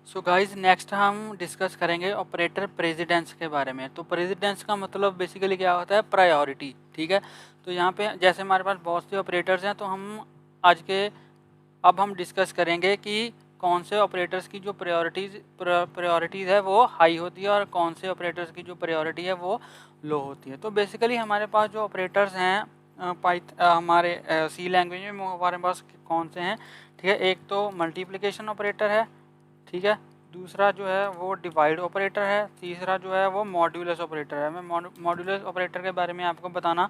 So guys next हम discuss करेंगे operator precedence के बारे में। तो प्रेसिडेंस का मतलब बेसिकली क्या होता है, प्रायोरिटी। ठीक है, तो यहाँ पे जैसे हमारे पास बहुत से ऑपरेटर्स हैं, तो अब हम डिस्कस करेंगे कि कौन से ऑपरेटर्स की जो प्रायोरिटीज़ है वो हाई होती है और कौन से ऑपरेटर्स की जो प्रायोरिटी है वो लो होती है। तो बेसिकली हमारे पास जो ऑपरेटर्स हैं हमारे सी लैंग्वेज में वो हमारे पास कौन से हैं। ठीक है, एक तो मल्टीप्लिकेशन ऑपरेटर है। ठीक है, दूसरा जो है वो डिवाइड ऑपरेटर है, तीसरा जो है वो मॉड्यूलस ऑपरेटर है। मैं मॉड्यूलस ऑपरेटर के बारे में आपको बताना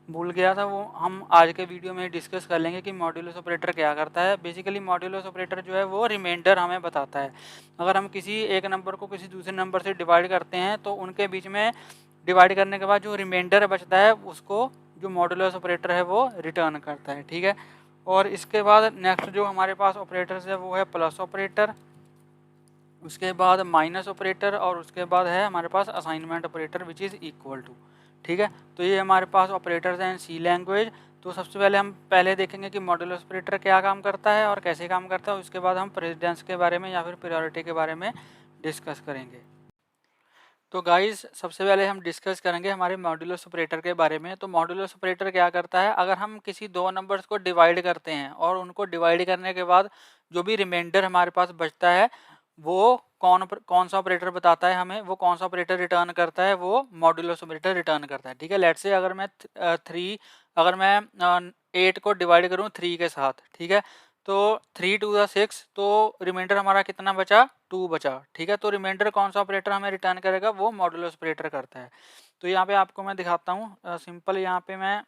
भूल गया था, वो हम आज के वीडियो में डिस्कस कर लेंगे कि मॉड्यूलस ऑपरेटर क्या करता है। बेसिकली मॉड्यूलस ऑपरेटर जो है वो रिमाइंडर हमें बताता है। अगर हम किसी एक नंबर को किसी दूसरे नंबर से डिवाइड करते हैं तो उनके बीच में डिवाइड करने के बाद जो रिमाइंडर बचता है उसको जो मॉड्यूलस ऑपरेटर है वो रिटर्न करता है। ठीक है, और इसके बाद नेक्स्ट जो हमारे पास ऑपरेटर्स है वो है प्लस ऑपरेटर, उसके बाद माइनस ऑपरेटर और उसके बाद है हमारे पास assignment operator which is equal to. ठीक है, तो ये हमारे पास ऑपरेटर्स हैं सी लैंग्वेज। तो सबसे पहले हम देखेंगे कि मॉड्यूलस ऑपरेटर क्या काम करता है और कैसे काम करता है। उसके बाद हम प्रेसिडेंस के बारे में या फिर प्रायोरिटी के बारे में डिस्कस करेंगे। तो गाइस सबसे पहले हम डिस्कस करेंगे हमारे मॉड्यूलस ऑपरेटर के बारे में। तो मॉड्यूलस ऑपरेटर क्या करता है, अगर हम किसी दो नंबर्स को डिवाइड करते हैं और उनको डिवाइड करने के बाद जो भी रिमाइंडर हमारे पास बचता है वो कौन सा ऑपरेटर बताता है हमें, वो कौन सा ऑपरेटर रिटर्न करता है, वो मॉड्यूलस ऑपरेटर रिटर्न करता है। ठीक है, लेट्स से अगर मैं 8 को डिवाइड करूँ 3 के साथ, ठीक है, तो 3 टू द 6, तो रिमाइंडर हमारा कितना बचा, 2 बचा। ठीक है, तो रिमाइंडर कौन सा ऑपरेटर हमें रिटर्न करेगा, वो मॉड्यूलस ऑपरेटर करता है। तो यहाँ पे आपको मैं दिखाता हूँ सिंपल। यहाँ पे मैं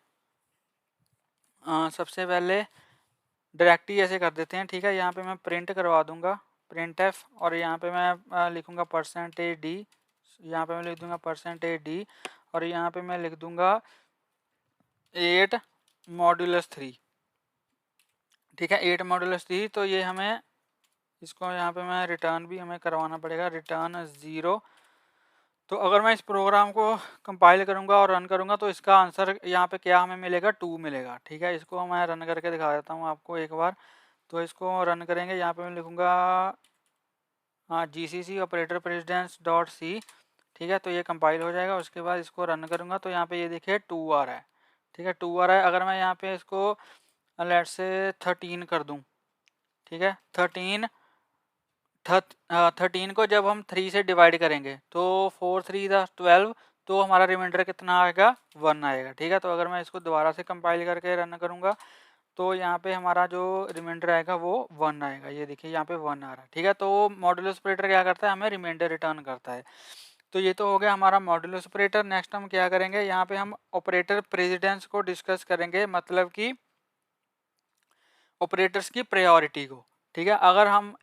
सबसे पहले डायरेक्ट ही ऐसे कर देते हैं। ठीक है, यहाँ पे मैं प्रिंट करवा दूंगा, प्रिंट एफ, और यहाँ पे मैं लिखूंगा %d। यहाँ पे मैं लिख दूंगा %d और यहाँ पे मैं लिख दूंगा 8 मॉड्यूलस 3। ठीक है, 8 मॉड्यूलस 3। तो ये हमें इसको यहाँ पे मैं रिटर्न भी हमें करवाना पड़ेगा, रिटर्न 0। तो अगर मैं इस प्रोग्राम को कंपाइल करूँगा और रन करूँगा तो इसका आंसर यहाँ पे क्या हमें मिलेगा, 2 मिलेगा। ठीक है, इसको मैं रन करके दिखा देता हूँ आपको एक बार। तो इसको रन करेंगे, यहाँ पे मैं लिखूँगा हाँ GCC operator precedence dot C. ठीक है, तो ये कंपाइल हो जाएगा। उसके बाद इसको रन करूँगा तो यहाँ पे ये देखिए 2 आ रहा है। ठीक है, 2 आ रहा है। अगर मैं यहाँ पे इसको लेट से 13 कर दूँ, ठीक है, 13 को जब हम 3 से डिवाइड करेंगे तो 4 3 12, तो हमारा रिमाइंडर कितना आएगा, 1 आएगा। ठीक है, तो अगर मैं इसको दोबारा से कंपाइल करके रन करूँगा तो यहाँ पे हमारा जो रिमाइंडर आएगा वो 1 आएगा। ये देखिए यहाँ पे 1 आ रहा है। ठीक है, तो मॉड्यूलस ऑपरेटर क्या करता है, हमें रिमाइंडर रिटर्न करता है। तो ये तो हो गया हमारा मॉड्यूलस ऑपरेटर। नेक्स्ट हम क्या करेंगे, यहाँ पे हम ऑपरेटर प्रेसिडेंस को डिस्कस करेंगे, मतलब कि ऑपरेटर्स की प्रायोरिटी को। ठीक है, अगर हम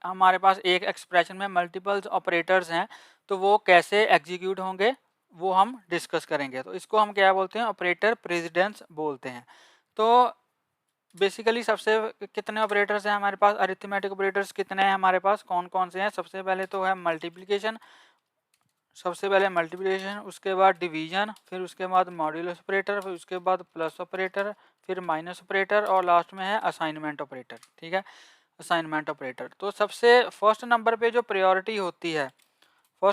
हमारे पास एक एक्सप्रेशन में मल्टीपल्स ऑपरेटर्स हैं तो वो कैसे एग्जीक्यूट होंगे वो हम डिस्कस करेंगे। तो इसको हम क्या बोलते हैं, ऑपरेटर प्रेसिडेंस बोलते हैं। तो बेसिकली सबसे कितने ऑपरेटर्स हैं हमारे पास, अरिथमेटिक ऑपरेटर्स कितने हैं हमारे पास, कौन कौन से हैं। सबसे पहले तो है मल्टीप्लिकेशन, उसके बाद डिवीजन, फिर उसके बाद मॉड्यूलस ऑपरेटर, फिर उसके बाद प्लस ऑपरेटर, फिर माइनस ऑपरेटर और लास्ट में है असाइनमेंट ऑपरेटर। ठीक है, असाइनमेंट ऑपरेटर। तो सबसे फर्स्ट नंबर पे जो प्रायोरिटी होती है, वो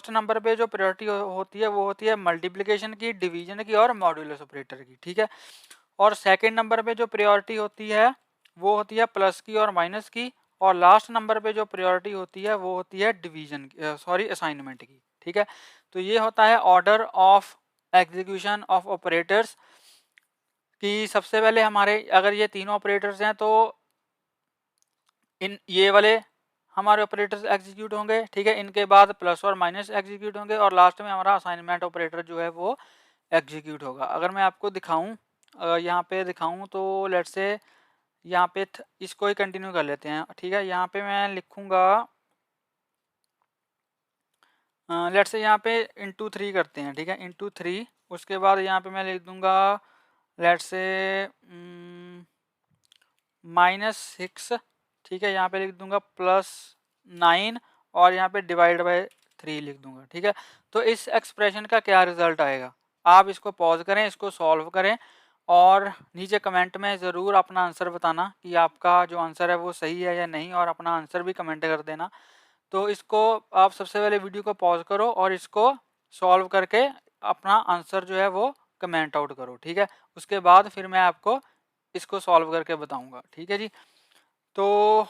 होती है मल्टीप्लिकेशन की, डिवीजन की और मॉड्यूलस ऑपरेटर की। ठीक है, और सेकंड नंबर पे जो प्रायोरिटी होती है वो होती है प्लस की और माइनस की, और लास्ट नंबर पे जो प्रायोरिटी होती है वो होती है असाइनमेंट की। ठीक है, तो ये होता है order of execution of operators कि सबसे पहले हमारे अगर ये तीनों ऑपरेटर्स हैं तो ये वाले हमारे ऑपरेटर्स एग्जीक्यूट होंगे। ठीक है, इनके बाद प्लस और माइनस एग्जीक्यूट होंगे और लास्ट में हमारा असाइनमेंट ऑपरेटर जो है वो एग्जीक्यूट होगा। अगर मैं आपको दिखाऊं, यहाँ पे दिखाऊं तो लेट्स से यहाँ पे इसको ही कंटिन्यू कर लेते हैं। ठीक है, यहाँ पे मैं लिखूंगा लेट्स से यहाँ पे इंटू 3 करते हैं। ठीक है, इंटू 3। उसके बाद यहाँ पे मैं लिख दूंगा लेट्स से -6। ठीक है, यहाँ पे लिख दूंगा +9 और यहाँ पे डिवाइड बाय 3 लिख दूंगा। ठीक है, तो इस एक्सप्रेशन का क्या रिजल्ट आएगा, आप इसको पॉज करें, इसको सॉल्व करें और नीचे कमेंट में ज़रूर अपना आंसर बताना कि आपका जो आंसर है वो सही है या नहीं, और अपना आंसर भी कमेंट कर देना। तो इसको आप सबसे पहले वीडियो को पॉज करो और इसको सॉल्व करके अपना आंसर जो है वो कमेंट आउट करो, ठीक है। उसके बाद फिर मैं आपको इसको सॉल्व करके बताऊंगा, ठीक है जी। तो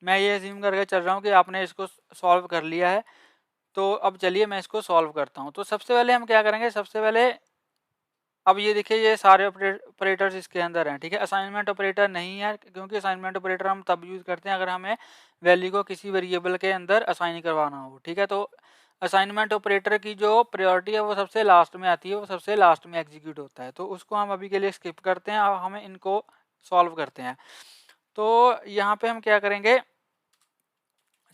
मैं ये अज्यूम करके चल रहा हूँ कि आपने इसको सॉल्व कर लिया है। तो अब चलिए मैं इसको सॉल्व करता हूँ। तो सबसे पहले हम क्या करेंगे, सबसे पहले अब ये देखिए ये सारे ऑपरेटर्स इसके अंदर हैं, ठीक है। असाइनमेंट ऑपरेटर नहीं है क्योंकि असाइनमेंट ऑपरेटर हम तब यूज़ करते हैं अगर हमें वैल्यू को किसी वेरिएबल के अंदर असाइन करवाना हो, ठीक है। तो असाइनमेंट ऑपरेटर की जो प्रायोरिटी है वो सबसे लास्ट में आती है, वो सबसे लास्ट में एग्जीक्यूट होता है। तो उसको हम अभी के लिए स्किप करते हैं और हमें इनको सॉल्व करते हैं। तो यहाँ पे हम क्या करेंगे,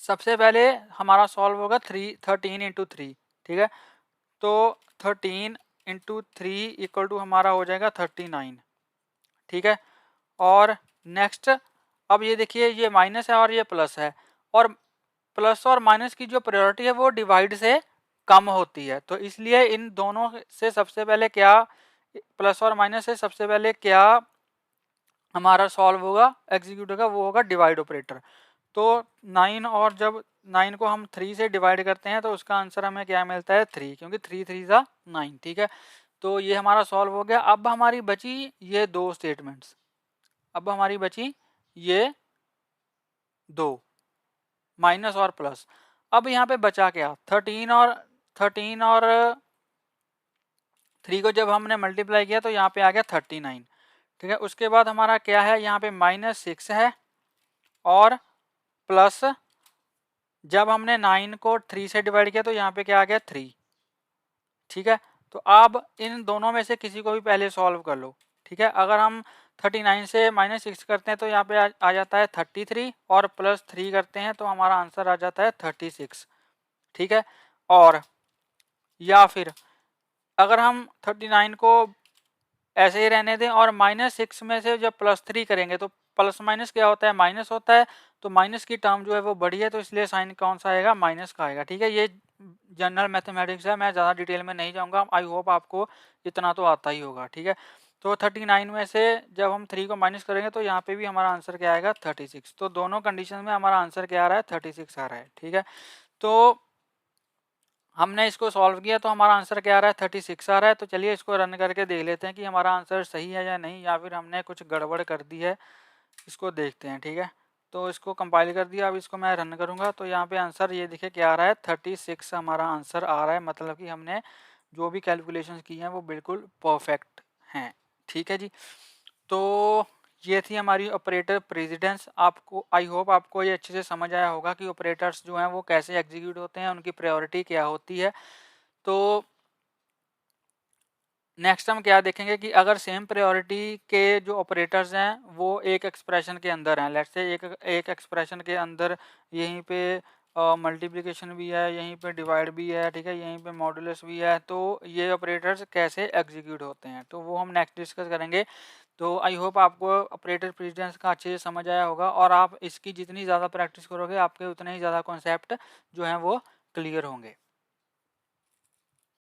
सबसे पहले हमारा सॉल्व होगा 13 इंटू 3, ठीक है। तो 13 इंटू 3 इक्वल टू हमारा हो जाएगा 39, ठीक है। और नेक्स्ट अब ये देखिए ये माइनस है और ये प्लस है, और प्लस और माइनस की जो प्रायोरिटी है वो डिवाइड से कम होती है। तो इसलिए इन दोनों से सबसे पहले क्या, प्लस और माइनस से सबसे पहले क्या हमारा सॉल्व होगा, एग्जीक्यूट होगा, वो होगा डिवाइड ऑपरेटर। तो 9 और जब 9 को हम 3 से डिवाइड करते हैं तो उसका आंसर हमें क्या मिलता है 3, क्योंकि 3 3 ज़ा 9, ठीक है। तो ये हमारा सॉल्व हो गया। अब हमारी बची ये दो स्टेटमेंट्स, अब हमारी बची ये दो, माइनस और प्लस। अब यहाँ पे बचा क्या, 13 और 3 को जब हमने मल्टीप्लाई किया तो यहाँ पे आ गया 39, ठीक है। उसके बाद हमारा क्या है, यहाँ पे -6 है और प्लस जब हमने 9 को 3 से डिवाइड किया तो यहाँ पे क्या आ गया 3, ठीक है। तो अब इन दोनों में से किसी को भी पहले सॉल्व कर लो, ठीक है। अगर हम 39 से -6 करते हैं तो यहाँ पे आ जाता है 33 और +3 करते हैं तो हमारा आंसर आ जाता है 36, ठीक है। और या फिर अगर हम 39 को ऐसे ही रहने दें और -6 में से जब +3 करेंगे तो प्लस माइनस क्या होता है, माइनस होता है। तो माइनस की टर्म जो है वो बड़ी है तो इसलिए साइन कौन सा आएगा, माइनस का आएगा, ठीक है। ये जनरल मैथमेटिक्स है, मैं ज़्यादा डिटेल में नहीं जाऊँगा। आई होप आपको इतना तो आता ही होगा, ठीक है। तो 39 में से जब हम 3 को माइनस करेंगे तो यहाँ पे भी हमारा आंसर क्या आएगा 36। तो दोनों कंडीशन में हमारा आंसर क्या आ रहा है 36 आ रहा है, ठीक है। तो हमने इसको सॉल्व किया तो हमारा आंसर क्या आ रहा है 36 आ रहा है। तो चलिए इसको रन करके देख लेते हैं कि हमारा आंसर सही है या नहीं, या फिर हमने कुछ गड़बड़ कर दी है, इसको देखते हैं, ठीक है। तो इसको कंपाइल कर दिया, अब इसको मैं रन करूँगा तो यहाँ पे आंसर ये देखिए क्या आ रहा है 36 हमारा आंसर आ रहा है। मतलब कि हमने जो भी कैलकुलेशंस की हैं वो बिल्कुल परफेक्ट हैं, ठीक है जी। तो ये थी हमारी ऑपरेटर प्रेसिडेंस। आपको आई होप आपको ये अच्छे से समझ आया होगा कि ऑपरेटर्स जो हैं वो कैसे एग्जीक्यूट होते हैं, उनकी प्रायोरिटी क्या होती है। तो नेक्स्ट हम क्या देखेंगे कि अगर सेम प्रायोरिटी के जो ऑपरेटर्स हैं वो एक एक्सप्रेशन के अंदर हैं, लेट्स से एक एक्सप्रेशन के अंदर यहीं पे मल्टीप्लिकेशन भी है, यहीं पे डिवाइड भी है, ठीक है, यहीं पे मॉडुलस भी है, तो ये ऑपरेटर्स कैसे एग्जीक्यूट होते हैं तो वो हम नेक्स्ट डिस्कस करेंगे। तो आई होप आपको ऑपरेटर प्रेसिडेंस का अच्छे से समझ आया होगा, और आप इसकी जितनी ज़्यादा प्रैक्टिस करोगे आपके उतने ही ज़्यादा कॉन्सेप्ट जो हैं वो क्लियर होंगे।